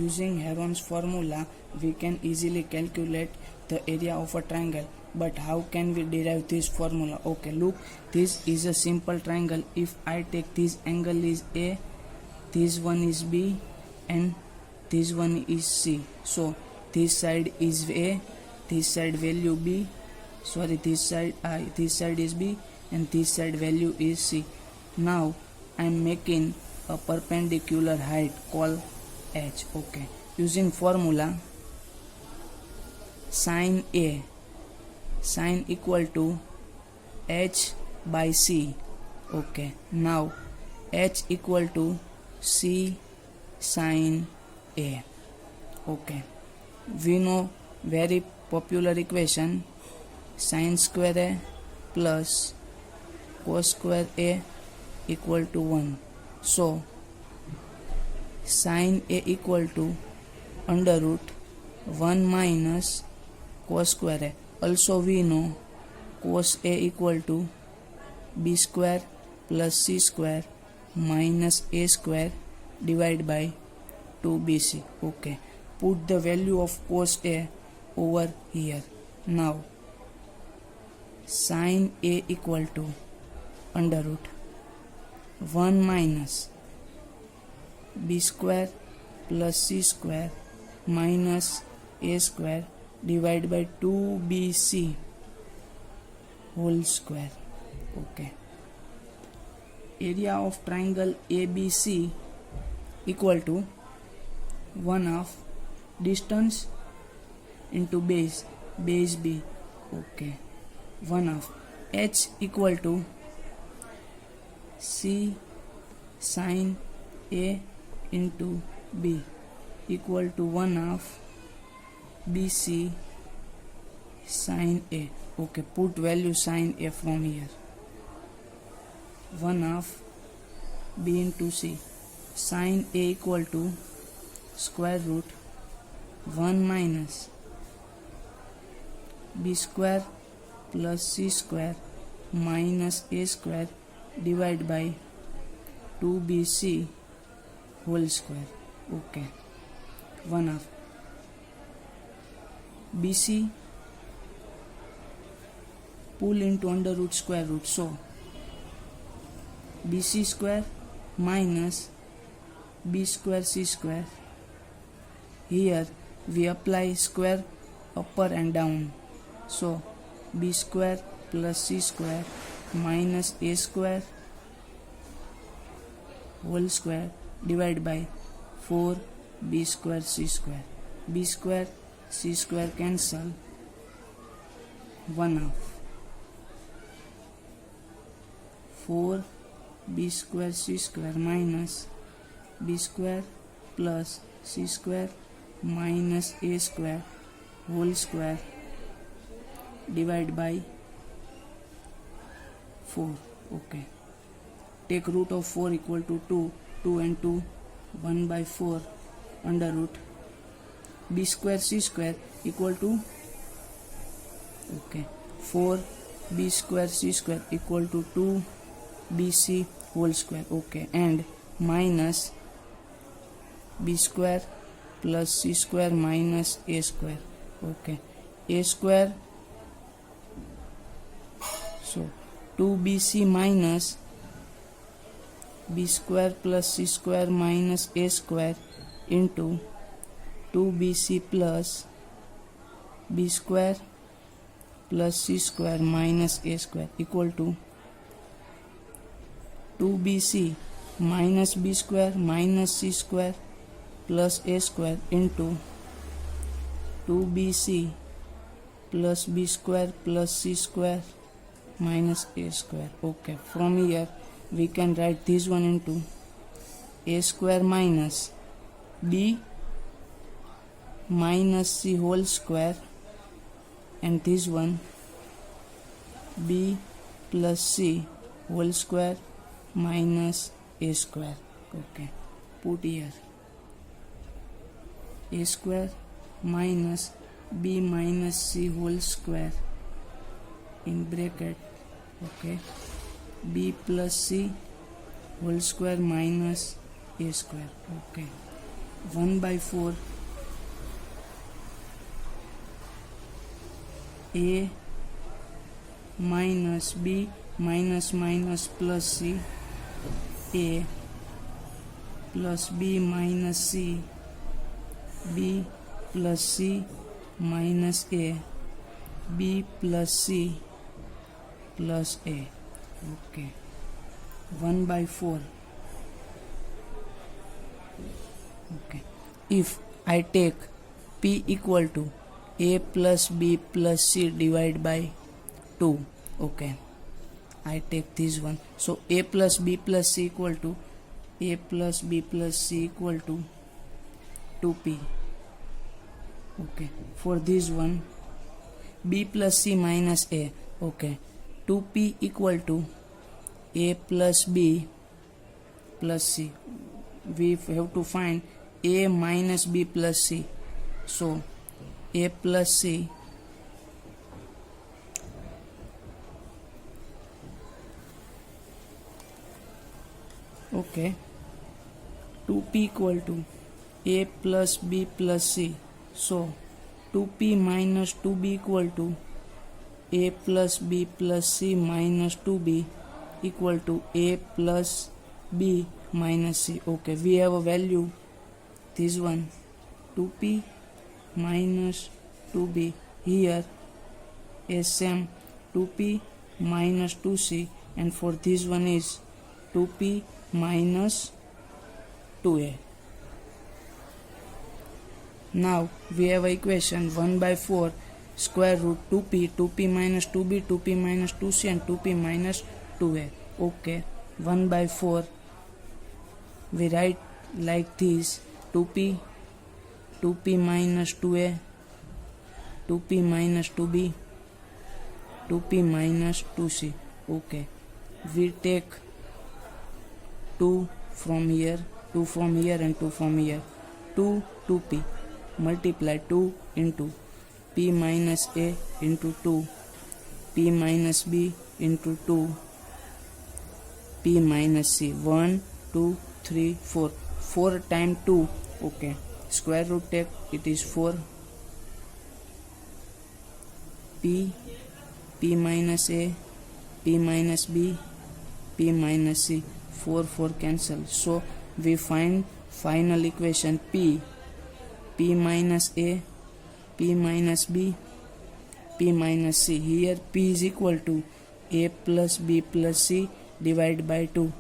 Using Heron's formula, we can easily calculate the area of a triangle. But how can we derive this formula? Okay, look, this is a simple triangle. If I take this angle is A, this one is B, and this one is C. So this side is A, this side value B, this side is B, and this side value is C. Now I am making a perpendicular height called H. Okay, using formula sin A, sin equal to H by C. Okay, now H equal to C sin A. Okay, we know very popular equation, sin square A plus cos square A equal to 1. So sin A equal to under root 1 minus cos square A. Also we know cos A equal to B square plus C square minus A square divided by 2BC. Okay, put the value of cos A over here. Now sin A equal to under root 1 minus B square plus C square minus A square divided by 2BC whole square. Okay, area of triangle ABC equal to 1 half distance into base B. Okay, 1 half. H equal to C sin A into B equal to 1 half BC sin A. Okay, put value sin A from here. 1 half B into C. Sin A equal to square root 1 minus B square plus C square minus A square divided by 2BC whole square. Okay, 1 half BC pull into under root square root. So BC square minus B square C square. Here we apply square upper and down. So B square plus C square minus A square whole square divided by 4 B square C square. B square C square cancel, 1 half 4 B square C square minus B square plus C square minus A square whole square divided by 4. Okay, take root of 4 equal to 2. 2 and 2 1 by 4 under root B square C square equal to 4 B square C square equal to 2 BC whole square. Okay, and minus B square plus C square minus A square. Okay, A square, so 2BC minus B square plus C square minus A square into 2BC plus B square plus C square minus A square equal to 2BC minus B square minus C square plus A square into 2BC plus B square plus C square minus A square. Okay, from here we can write this one into A square minus B minus C whole square, and this one B plus C whole square minus A square. Okay, put here A square minus B minus C whole square in bracket. Okay, B plus C whole square minus A square. Okay, 1/4 a minus b minus minus plus c, a plus b minus c, b plus c minus a, b plus c plus a. Okay, 1/4. Okay, if I take p equal to a plus b plus c divided by 2. Okay, I take this one. So a plus b plus c equal to a plus b plus c equal to 2p. Okay, for this one b plus c minus a. Okay, 2p equal to a plus b plus c. We have to find a minus b plus c. So a plus c okay, 2p equal to a plus b plus c. So 2p minus 2b equal to a plus b plus c minus 2b equal to a plus b minus c. Okay, we have a value, this one, 2p minus 2b. Here is same, 2p minus 2c, and for this one is 2p minus 2a. Now we have a equation 1/4 square root 2p, 2p minus 2b, 2p minus 2c, and 2p minus 2a. Okay, 1/4 we write like this, 2p, 2p minus 2a, 2p minus 2b, 2p minus 2c. Okay, we take 2 from here, 2 from here, and 2 from here. 2p multiply 2 into p minus a into 2, p minus b into 2, p minus c. 1 2 3 4, 4 times 2. Okay, square root take, it is 4. p minus a, p minus b, p minus c. 4 cancel. So we find final equation p minus a, p minus b, p minus c. Here p is equal to a plus b plus c divided by 2.